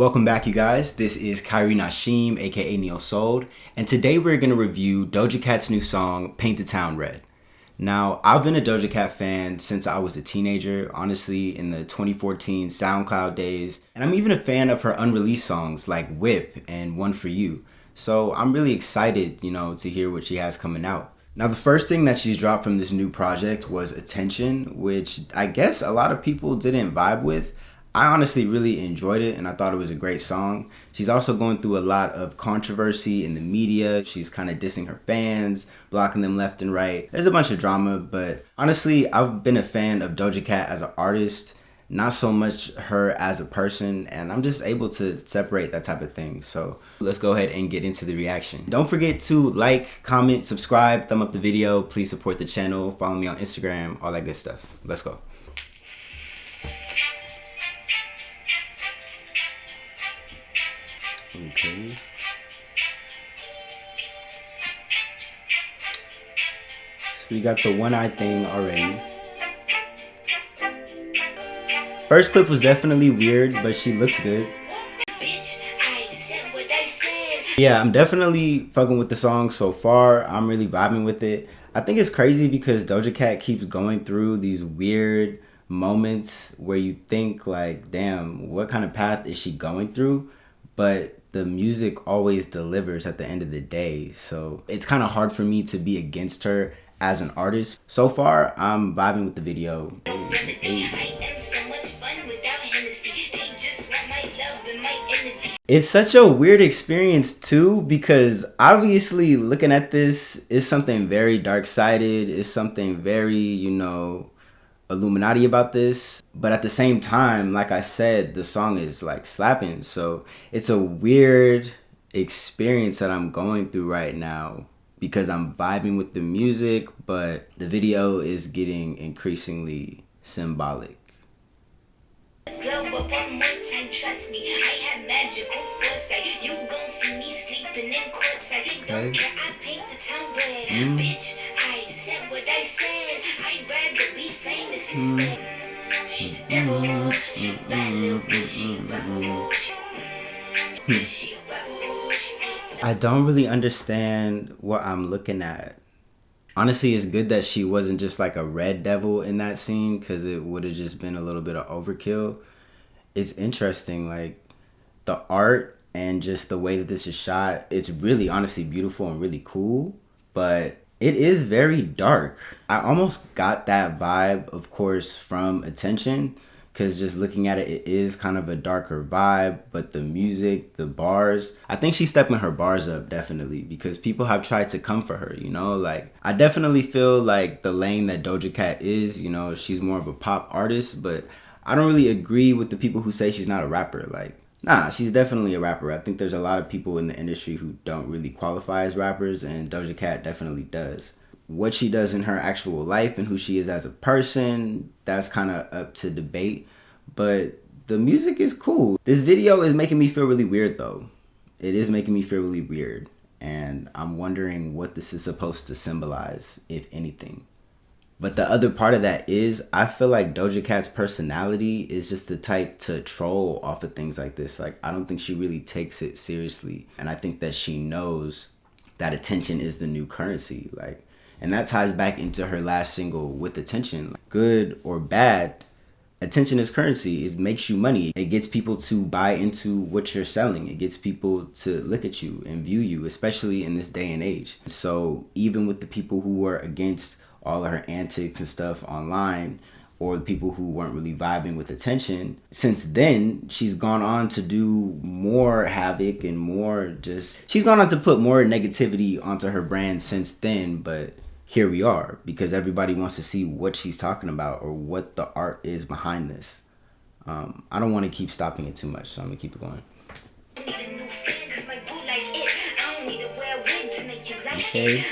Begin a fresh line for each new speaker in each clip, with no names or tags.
Welcome back, you guys. This is Kyrie Nashim, aka NEOSOULED, and today we're going to review Doja Cat's new song, Paint the Town Red. Now, I've been a Doja Cat fan since I was a teenager, honestly, in the 2014 SoundCloud days, and I'm even a fan of her unreleased songs like Whip and One For You. So I'm really excited, to hear what she has coming out. Now, the first thing that she's dropped from this new project was Attention, which I guess a lot of people didn't vibe with. I honestly really enjoyed it and I thought it was a great song. She's also going through a lot of controversy in the media. She's kind of dissing her fans, blocking them left and right. There's a bunch of drama, but honestly, I've been a fan of Doja Cat as an artist, not so much her as a person, and I'm just able to separate that type of thing. So let's go ahead and get into the reaction. Don't forget to like, comment, subscribe, thumb up the video. Please support the channel, follow me on Instagram, all that good stuff. Let's go. Okay. So we got the one eye thing already. First clip was definitely weird, but she looks good. Yeah, I'm definitely fucking with the song so far. I'm really vibing with it. I think it's crazy because Doja Cat keeps going through these weird moments where you think like, damn, what kind of path is she going through? But the music always delivers at the end of the day. So it's kind of hard for me to be against her as an artist. So far, I'm vibing with the video. It's such a weird experience too, because obviously looking at this is something very dark-sided, is something very, Illuminati about this, but at the same time, like I said, the song is like slapping. So it's a weird experience that I'm going through right now because I'm vibing with the music, but the video is getting increasingly symbolic. Glow up one more time, trust me, I have magical foresight. You gon' see me sleeping in courtside. Don't care, I paint the town red. Bitch, I said what I said. I'd rather be famous instead. She rebel, she bad little bitch, she rebel. She rebel. I don't really understand what I'm looking at. Honestly, it's good that she wasn't just like a red devil in that scene, because it would have just been a little bit of overkill. It's interesting, like the art and just the way that this is shot, it's really honestly beautiful and really cool, but it is very dark. I almost got that vibe, of course, from Attention, because just looking at it, it is kind of a darker vibe, but the music, the bars, I think she's stepping her bars up, definitely, because people have tried to come for her, like I definitely feel like the lane that Doja Cat is, she's more of a pop artist, but I don't really agree with the people who say she's not a rapper. Like, nah, she's definitely a rapper. I think there's a lot of people in the industry who don't really qualify as rappers, and Doja Cat definitely does. What she does in her actual life and who she is as a person, that's kind of up to debate, but the music is cool. This video is making me feel really weird though. It is making me feel really weird, and I'm wondering what this is supposed to symbolize, if anything. But the other part of that is, I feel like Doja Cat's personality is just the type to troll off of things like this. Like, I don't think she really takes it seriously, and I think that she knows that attention is the new currency. Like, and that ties back into her last single with Attention. Good or bad, attention is currency. It makes you money. It gets people to buy into what you're selling. It gets people to look at you and view you, especially in this day and age. So even with the people who were against all of her antics and stuff online, or the people who weren't really vibing with Attention, since then, she's gone on to do more havoc and she's gone on to put more negativity onto her brand since then, but here we are, because everybody wants to see what she's talking about or what the art is behind this. I don't want to keep stopping it too much, so I'm gonna keep it going. Okay.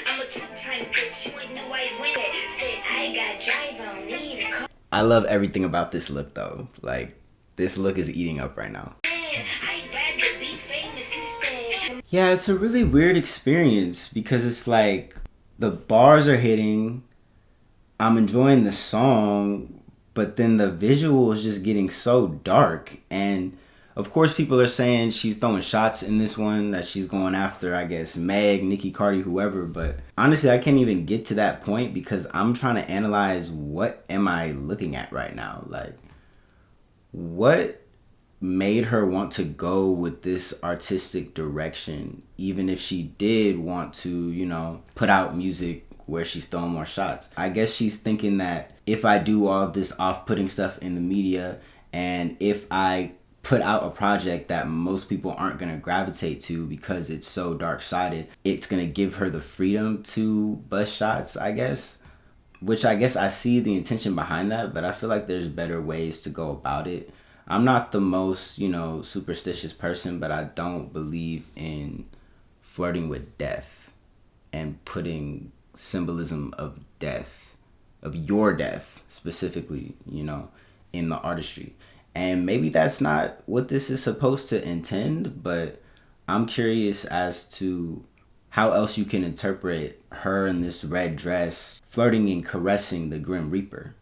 I love everything about this look though. Like, this look is eating up right now. Yeah, it's a really weird experience because it's like the bars are hitting, I'm enjoying the song, but then the visual is just getting so dark. And Of course, people are saying she's throwing shots in this one, that she's going after, I guess, Meg, Nicki, Cardi, whoever. But honestly, I can't even get to that point because I'm trying to analyze what am I looking at right now. Like, what made her want to go with this artistic direction, even if she did want to, put out music where she's throwing more shots. I guess she's thinking that if I do all this off-putting stuff in the media, and if I put out a project that most people aren't going to gravitate to because it's so dark-sided, it's going to give her the freedom to bust shots, I guess. Which I guess I see the intention behind that, but I feel like there's better ways to go about it. I'm not the most, superstitious person, but I don't believe in flirting with death and putting symbolism of death, of your death specifically, in the artistry. And maybe that's not what this is supposed to intend, but I'm curious as to how else you can interpret her in this red dress flirting and caressing the Grim Reaper.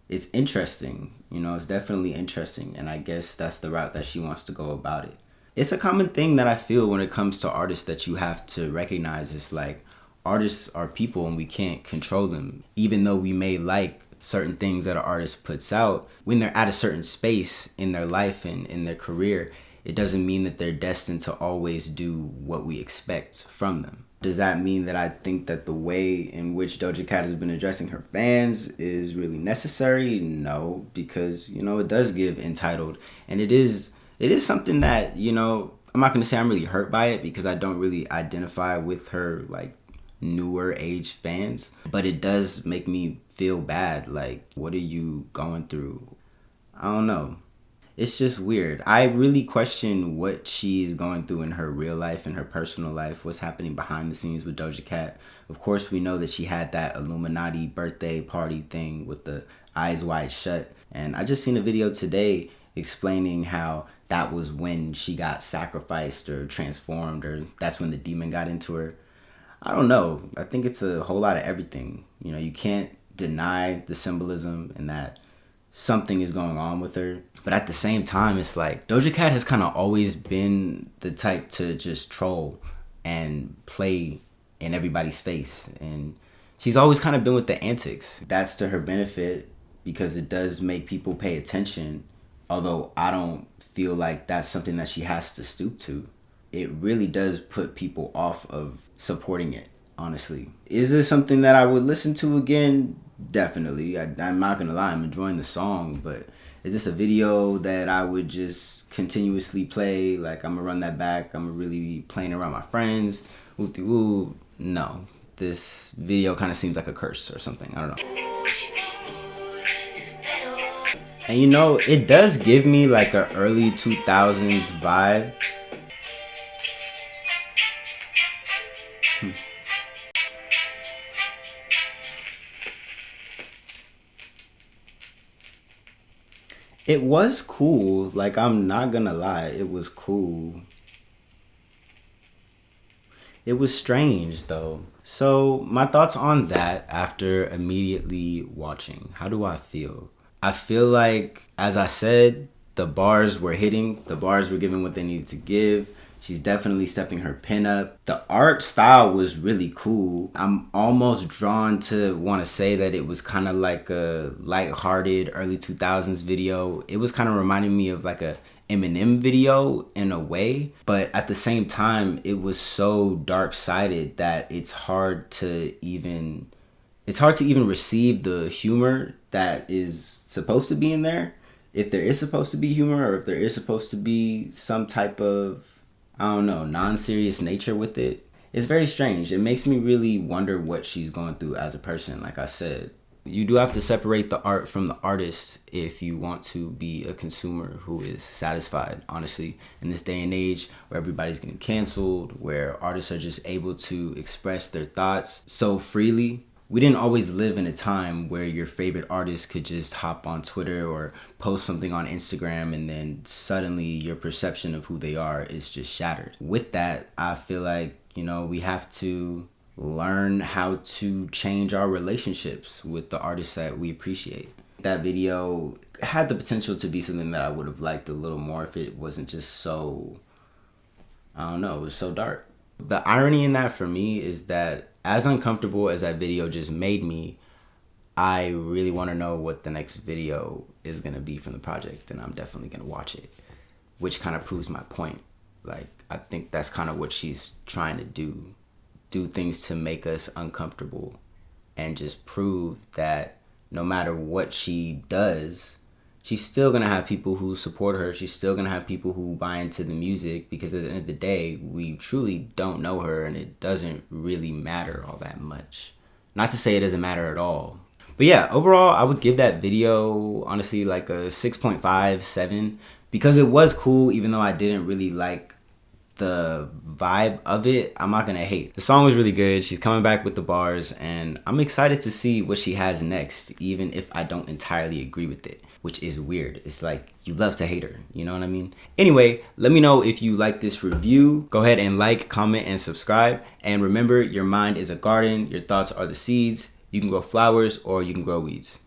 It's interesting, it's definitely interesting, and I guess that's the route that she wants to go about it. It's a common thing that I feel when it comes to artists that you have to recognize. It's like, artists are people and we can't control them. Even though we may like certain things that an artist puts out, when they're at a certain space in their life and in their career, it doesn't mean that they're destined to always do what we expect from them. Does that mean that I think that the way in which Doja Cat has been addressing her fans is really necessary? No, because, it does give entitled. And it is something that, I'm not going to say I'm really hurt by it because I don't really identify with her, like, newer age fans. But it does make me feel bad. Like, what are you going through? I don't know. It's just weird. I really question what she's going through in her real life, in her personal life, what's happening behind the scenes with Doja Cat. Of course, we know that she had that Illuminati birthday party thing with the eyes wide shut. And I just seen a video today explaining how that was when she got sacrificed or transformed, or that's when the demon got into her. I don't know. I think it's a whole lot of everything. You can't deny the symbolism and that something is going on with her. But at the same time, it's like Doja Cat has kind of always been the type to just troll and play in everybody's face. And she's always kind of been with the antics. That's to her benefit because it does make people pay attention. Although I don't feel like that's something that she has to stoop to. It really does put people off of supporting it, honestly. Is this something that I would listen to again? Definitely. I'm not gonna lie, I'm enjoying the song, but is this a video that I would just continuously play? Like, I'm gonna run that back, I'm gonna really be playing around my friends, woo-woo? No. This video kind of seems like a curse or something, I don't know. And it does give me like an early 2000s vibe. It was cool. Like, I'm not gonna lie, it was cool. It was strange though. So my thoughts on that after immediately watching. How do I feel? I feel like, as I said, the bars were hitting. The bars were giving what they needed to give. She's definitely stepping her pen up. The art style was really cool. I'm almost drawn to want to say that it was kind of like a lighthearted early 2000s video. It was kind of reminding me of like a Eminem video in a way, but at the same time, it was so dark-sided that it's hard to even receive the humor that is supposed to be in there. If there is supposed to be humor, or if there is supposed to be some type of, I don't know, non-serious nature with it. It's very strange. It makes me really wonder what she's going through as a person. Like I said, you do have to separate the art from the artist if you want to be a consumer who is satisfied, honestly. In this day and age where everybody's getting canceled, where artists are just able to express their thoughts so freely. We didn't always live in a time where your favorite artist could just hop on Twitter or post something on Instagram and then suddenly your perception of who they are is just shattered. With that, I feel like, we have to learn how to change our relationships with the artists that we appreciate. That video had the potential to be something that I would have liked a little more if it wasn't just so, I don't know, it was so dark. The irony in that for me is that as uncomfortable as that video just made me, I really want to know what the next video is going to be from the project, and I'm definitely going to watch it, which kind of proves my point. Like, I think that's kind of what she's trying to do things to make us uncomfortable and just prove that no matter what she does, she's still gonna have people who support her. She's still gonna have people who buy into the music, because at the end of the day, we truly don't know her and it doesn't really matter all that much. Not to say it doesn't matter at all. But yeah, overall, I would give that video, honestly, like a 6.5, 7, because it was cool, even though I didn't really like the vibe of it. I'm not gonna hate. The song was really good. She's coming back with the bars, and I'm excited to see what she has next, even if I don't entirely agree with it, which is weird. It's like you love to hate her, you know what I mean? Anyway, let me know if you like this review. Go ahead and like, comment, and subscribe. And remember, your mind is a garden. Your thoughts are the seeds. You can grow flowers or you can grow weeds.